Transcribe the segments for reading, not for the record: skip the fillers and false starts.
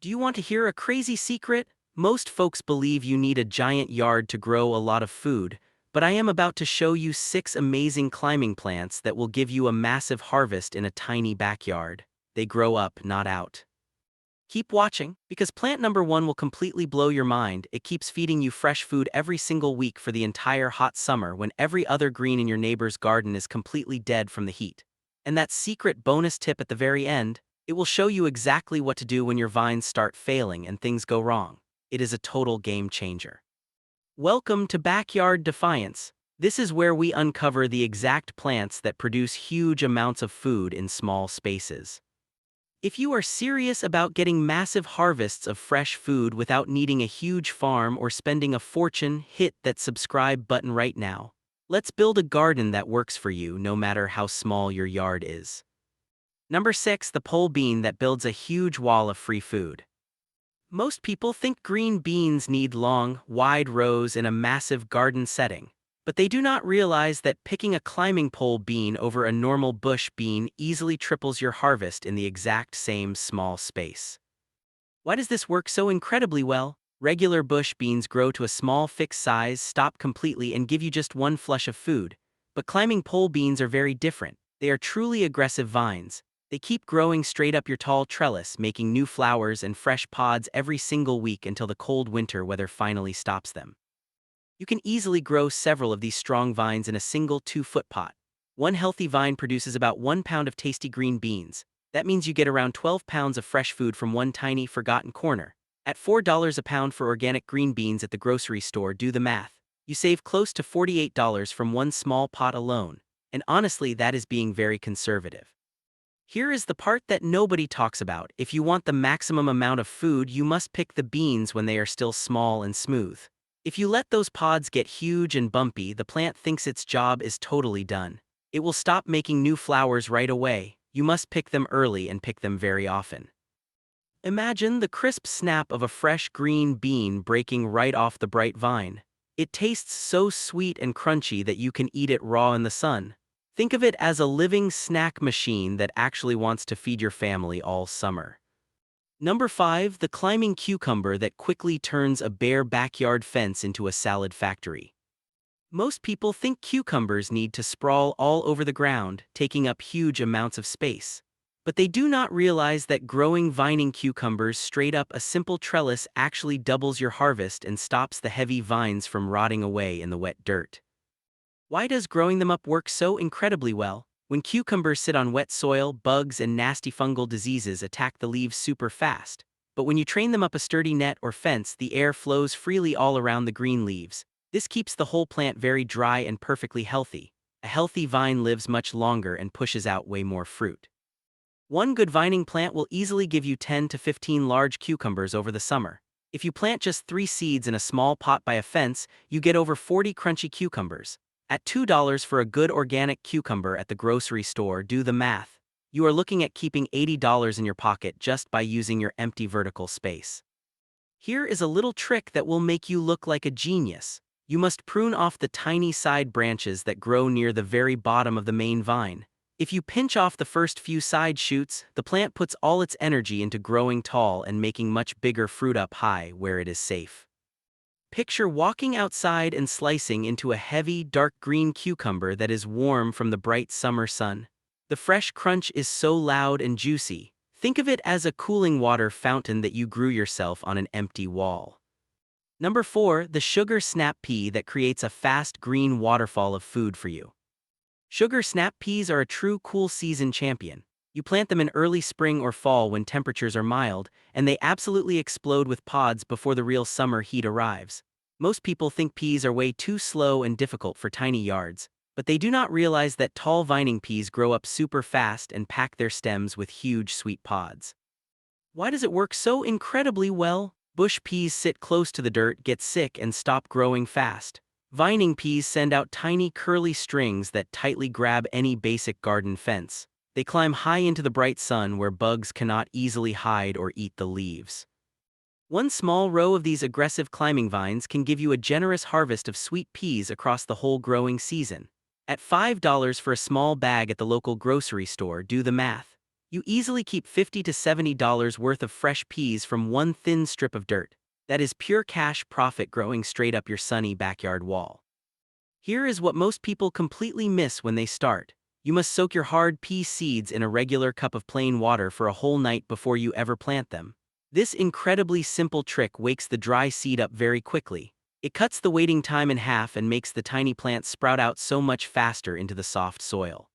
Do you want to hear a crazy secret? Most folks believe you need a giant yard to grow a lot of food, but I am about to show you 6 amazing climbing plants that will give you a massive harvest in a tiny backyard. They grow up, not out. Keep watching, because plant number 1 will completely blow your mind. It keeps feeding you fresh food every single week for the entire hot summer when every other green in your neighbor's garden is completely dead from the heat. And that secret bonus tip at the very end, it will show you exactly what to do when your vines start failing and things go wrong. It is a total game changer. Welcome to Backyard Defiance. This is where we uncover the exact plants that produce huge amounts of food in small spaces. If you are serious about getting massive harvests of fresh food without needing a huge farm or spending a fortune, hit that subscribe button right now. Let's build a garden that works for you no matter how small your yard is. Number 6, the pole bean that builds a huge wall of free food. Most people think green beans need long, wide rows in a massive garden setting, but they do not realize that picking a climbing pole bean over a normal bush bean easily triples your harvest in the exact same small space. Why does this work so incredibly well? Regular bush beans grow to a small fixed size, stop completely, and give you just one flush of food, but climbing pole beans are very different. They are truly aggressive vines. They keep growing straight up your tall trellis, making new flowers and fresh pods every single week until the cold winter weather finally stops them. You can easily grow several of these strong vines in a single 2-foot pot. One healthy vine produces about 1 pound of tasty green beans. That means you get around 12 pounds of fresh food from one tiny, forgotten corner. At $4 a pound for organic green beans at the grocery store, do the math. You save close to $48 from one small pot alone. And honestly, that is being very conservative. Here is the part that nobody talks about. If you want the maximum amount of food, you must pick the beans when they are still small and smooth. If you let those pods get huge and bumpy, the plant thinks its job is totally done. It will stop making new flowers right away. You must pick them early and pick them very often. Imagine the crisp snap of a fresh green bean breaking right off the bright vine. It tastes so sweet and crunchy that you can eat it raw in the sun. Think of it as a living snack machine that actually wants to feed your family all summer. Number 5, the climbing cucumber that quickly turns a bare backyard fence into a salad factory. Most people think cucumbers need to sprawl all over the ground, taking up huge amounts of space. But they do not realize that growing vining cucumbers straight up a simple trellis actually doubles your harvest and stops the heavy vines from rotting away in the wet dirt. Why does growing them up work so incredibly well? When cucumbers sit on wet soil, bugs and nasty fungal diseases attack the leaves super fast. But when you train them up a sturdy net or fence, the air flows freely all around the green leaves. This keeps the whole plant very dry and perfectly healthy. A healthy vine lives much longer and pushes out way more fruit. One good vining plant will easily give you 10 to 15 large cucumbers over the summer. If you plant just 3 seeds in a small pot by a fence, you get over 40 crunchy cucumbers. At $2 for a good organic cucumber at the grocery store, do the math. You are looking at keeping $80 in your pocket just by using your empty vertical space. Here is a little trick that will make you look like a genius. You must prune off the tiny side branches that grow near the very bottom of the main vine. If you pinch off the first few side shoots, the plant puts all its energy into growing tall and making much bigger fruit up high where it is safe. Picture walking outside and slicing into a heavy, dark green cucumber that is warm from the bright summer sun. The fresh crunch is so loud and juicy. Think of it as a cooling water fountain that you grew yourself on an empty wall. Number 4, the sugar snap pea that creates a fast green waterfall of food for you. Sugar snap peas are a true cool season champion. You plant them in early spring or fall when temperatures are mild, and they absolutely explode with pods before the real summer heat arrives. Most people think peas are way too slow and difficult for tiny yards, but they do not realize that tall vining peas grow up super fast and pack their stems with huge sweet pods. Why does it work so incredibly well? Bush peas sit close to the dirt, get sick, and stop growing fast. Vining peas send out tiny curly strings that tightly grab any basic garden fence. They climb high into the bright sun where bugs cannot easily hide or eat the leaves. One small row of these aggressive climbing vines can give you a generous harvest of sweet peas across the whole growing season. At $5 for a small bag at the local grocery store, do the math. You easily keep $50 to $70 worth of fresh peas from one thin strip of dirt. That is pure cash profit growing straight up your sunny backyard wall. Here is what most people completely miss when they start. You must soak your hard pea seeds in a regular cup of plain water for a whole night before you ever plant them. This incredibly simple trick wakes the dry seed up very quickly. It cuts the waiting time in half and makes the tiny plants sprout out so much faster into the soft soil.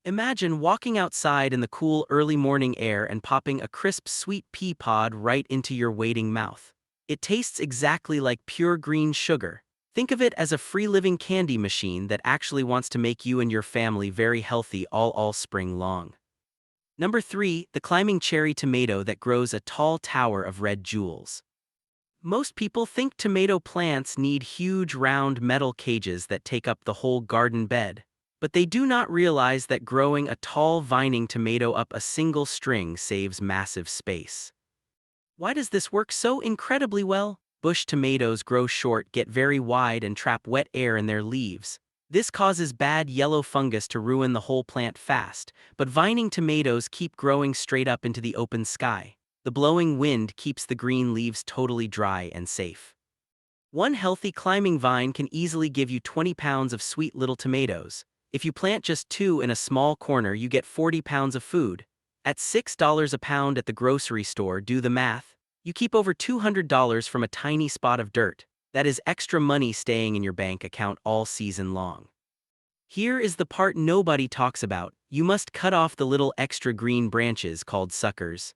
Imagine walking outside in the cool early morning air and popping a crisp sweet pea pod right into your waiting mouth. It tastes exactly like pure green sugar. Think of it as a free-living candy machine that actually wants to make you and your family very healthy all spring long. Number 3, the climbing cherry tomato that grows a tall tower of red jewels. Most people think tomato plants need huge round metal cages that take up the whole garden bed. But they do not realize that growing a tall vining tomato up a single string saves massive space. Why does this work so incredibly well? Bush tomatoes grow short, get very wide, and trap wet air in their leaves. This causes bad yellow fungus to ruin the whole plant fast, but vining tomatoes keep growing straight up into the open sky. The blowing wind keeps the green leaves totally dry and safe. One healthy climbing vine can easily give you 20 pounds of sweet little tomatoes. If you plant just 2 in a small corner, you get 40 pounds of food. At $6 a pound at the grocery store, do the math. You keep over $200 from a tiny spot of dirt. That is extra money staying in your bank account all season long. Here is the part nobody talks about. You must cut off the little extra green branches called suckers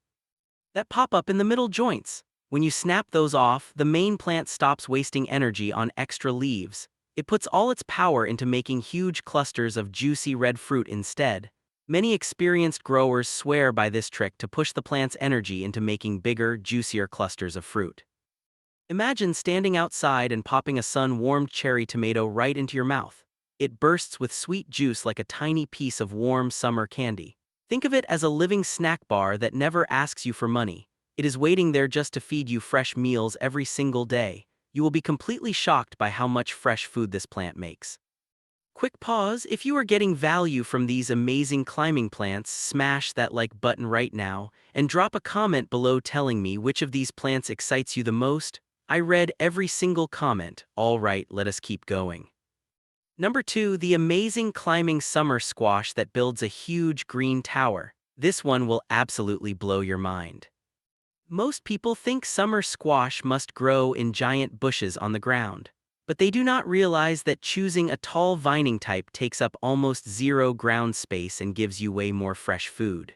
that pop up in the middle joints. When you snap those off, the main plant stops wasting energy on extra leaves. It puts all its power into making huge clusters of juicy red fruit instead. Many experienced growers swear by this trick to push the plant's energy into making bigger, juicier clusters of fruit. Imagine standing outside and popping a sun-warmed cherry tomato right into your mouth. It bursts with sweet juice like a tiny piece of warm summer candy. Think of it as a living snack bar that never asks you for money. It is waiting there just to feed you fresh meals every single day. You will be completely shocked by how much fresh food this plant makes. Quick pause. If you are getting value from these amazing climbing plants, smash that like button right now and drop a comment below telling me which of these plants excites you the most. I read every single comment. All right, let us keep going. Number 2, the amazing climbing summer squash that builds a huge green tower. This one will absolutely blow your mind. Most people think summer squash must grow in giant bushes on the ground. But they do not realize that choosing a tall vining type takes up almost zero ground space and gives you way more fresh food.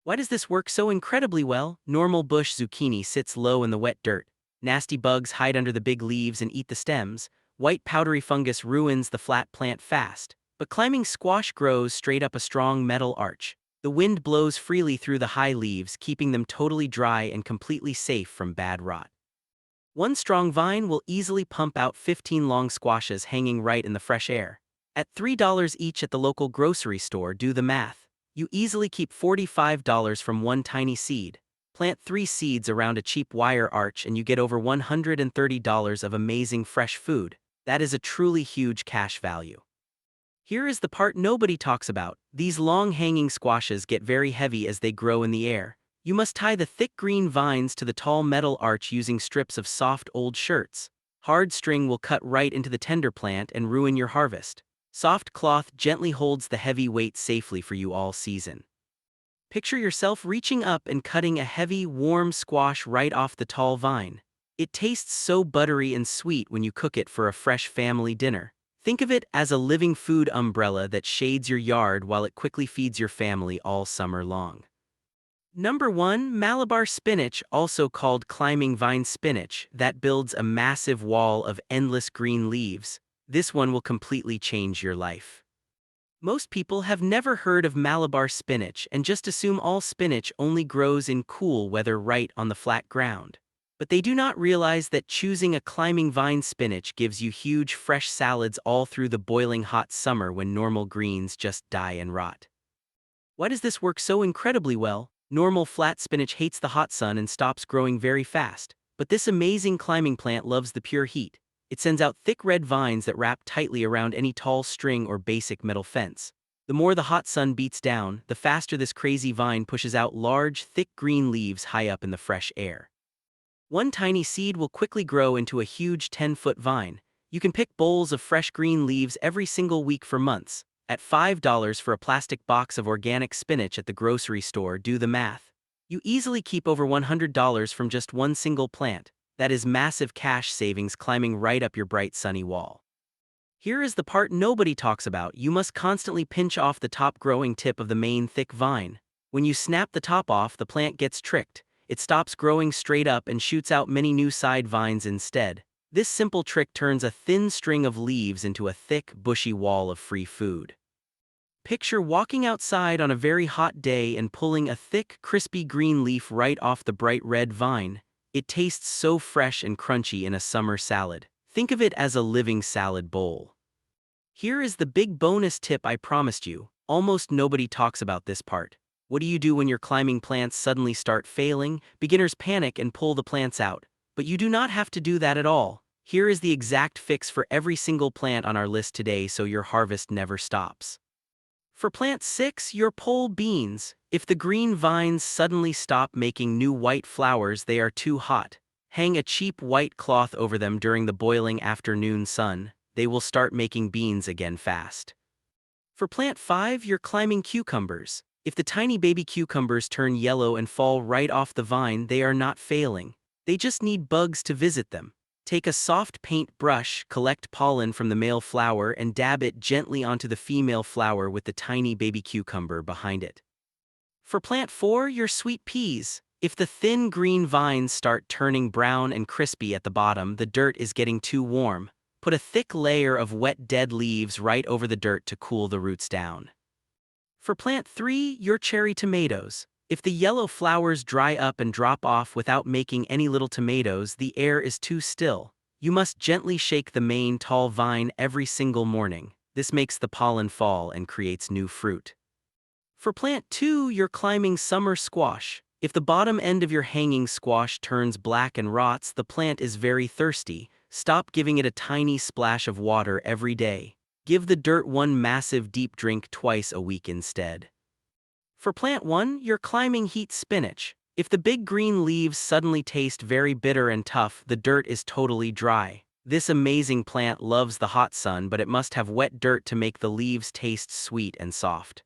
Why does this work so incredibly well? Normal bush zucchini sits low in the wet dirt. Nasty bugs hide under the big leaves and eat the stems. White powdery fungus ruins the flat plant fast. But climbing squash grows straight up a strong metal arch. The wind blows freely through the high leaves, keeping them totally dry and completely safe from bad rot. One strong vine will easily pump out 15 long squashes hanging right in the fresh air. At $3 each at the local grocery store, do the math. You easily keep $45 from one tiny seed. Plant 3 seeds around a cheap wire arch and you get over $130 of amazing fresh food. That is a truly huge cash value. Here is the part nobody talks about. These long hanging squashes get very heavy as they grow in the air. You must tie the thick green vines to the tall metal arch using strips of soft old shirts. Hard string will cut right into the tender plant and ruin your harvest. Soft cloth gently holds the heavy weight safely for you all season. Picture yourself reaching up and cutting a heavy, warm squash right off the tall vine. It tastes so buttery and sweet when you cook it for a fresh family dinner. Think of it as a living food umbrella that shades your yard while it quickly feeds your family all summer long. Number 1, Malabar spinach, also called climbing vine spinach, that builds a massive wall of endless green leaves. This one will completely change your life. Most people have never heard of Malabar spinach and just assume all spinach only grows in cool weather right on the flat ground. But they do not realize that choosing a climbing vine spinach gives you huge fresh salads all through the boiling hot summer when normal greens just die and rot. Why does this work so incredibly well? Normal flat spinach hates the hot sun and stops growing very fast, but this amazing climbing plant loves the pure heat. It sends out thick red vines that wrap tightly around any tall string or basic metal fence. The more the hot sun beats down, the faster this crazy vine pushes out large, thick green leaves high up in the fresh air. One tiny seed will quickly grow into a huge 10-foot vine. You can pick bowls of fresh green leaves every single week for months. At $5 for a plastic box of organic spinach at the grocery store, do the math. You easily keep over $100 from just one single plant. That is massive cash savings climbing right up your bright sunny wall. Here is the part nobody talks about. You must constantly pinch off the top growing tip of the main thick vine. When you snap the top off, the plant gets tricked. It stops growing straight up and shoots out many new side vines instead. This simple trick turns a thin string of leaves into a thick, bushy wall of free food. Picture walking outside on a very hot day and pulling a thick, crispy green leaf right off the bright red vine. It tastes so fresh and crunchy in a summer salad. Think of it as a living salad bowl. Here is the big bonus tip I promised you. Almost nobody talks about this part. What do you do when your climbing plants suddenly start failing? Beginners panic and pull the plants out. But you do not have to do that at all. Here is the exact fix for every single plant on our list today so your harvest never stops. For plant 6, your pole beans. If the green vines suddenly stop making new white flowers, they are too hot. Hang a cheap white cloth over them during the boiling afternoon sun. They will start making beans again fast. For plant 5, your climbing cucumbers. If the tiny baby cucumbers turn yellow and fall right off the vine, they are not failing. They just need bugs to visit them. Take a soft paint brush, collect pollen from the male flower, and dab it gently onto the female flower with the tiny baby cucumber behind it. For plant 4, your sweet peas. If the thin green vines start turning brown and crispy at the bottom, the dirt is getting too warm. Put a thick layer of wet dead leaves right over the dirt to cool the roots down. For plant 3, your cherry tomatoes. If the yellow flowers dry up and drop off without making any little tomatoes, the air is too still. You must gently shake the main tall vine every single morning. This makes the pollen fall and creates new fruit. For plant 2, your climbing summer squash. If the bottom end of your hanging squash turns black and rots, the plant is very thirsty. Stop giving it a tiny splash of water every day. Give the dirt one massive deep drink twice a week instead. For plant 1, your climbing heat spinach. If the big green leaves suddenly taste very bitter and tough, the dirt is totally dry. This amazing plant loves the hot sun, but it must have wet dirt to make the leaves taste sweet and soft.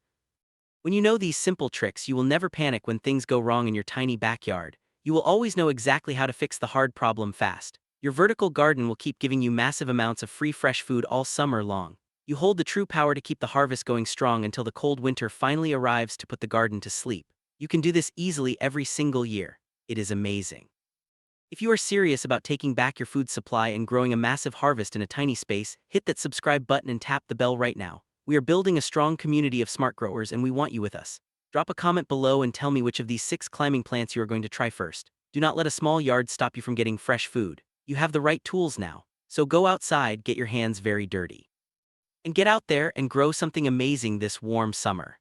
When you know these simple tricks, you will never panic when things go wrong in your tiny backyard. You will always know exactly how to fix the hard problem fast. Your vertical garden will keep giving you massive amounts of free fresh food all summer long. You hold the true power to keep the harvest going strong until the cold winter finally arrives to put the garden to sleep. You can do this easily every single year. It is amazing. If you are serious about taking back your food supply and growing a massive harvest in a tiny space, hit that subscribe button and tap the bell right now. We are building a strong community of smart growers and we want you with us. Drop a comment below and tell me which of these 6 climbing plants you are going to try first. Do not let a small yard stop you from getting fresh food. You have the right tools now. So go outside, get your hands very dirty. And get out there and grow something amazing this warm summer.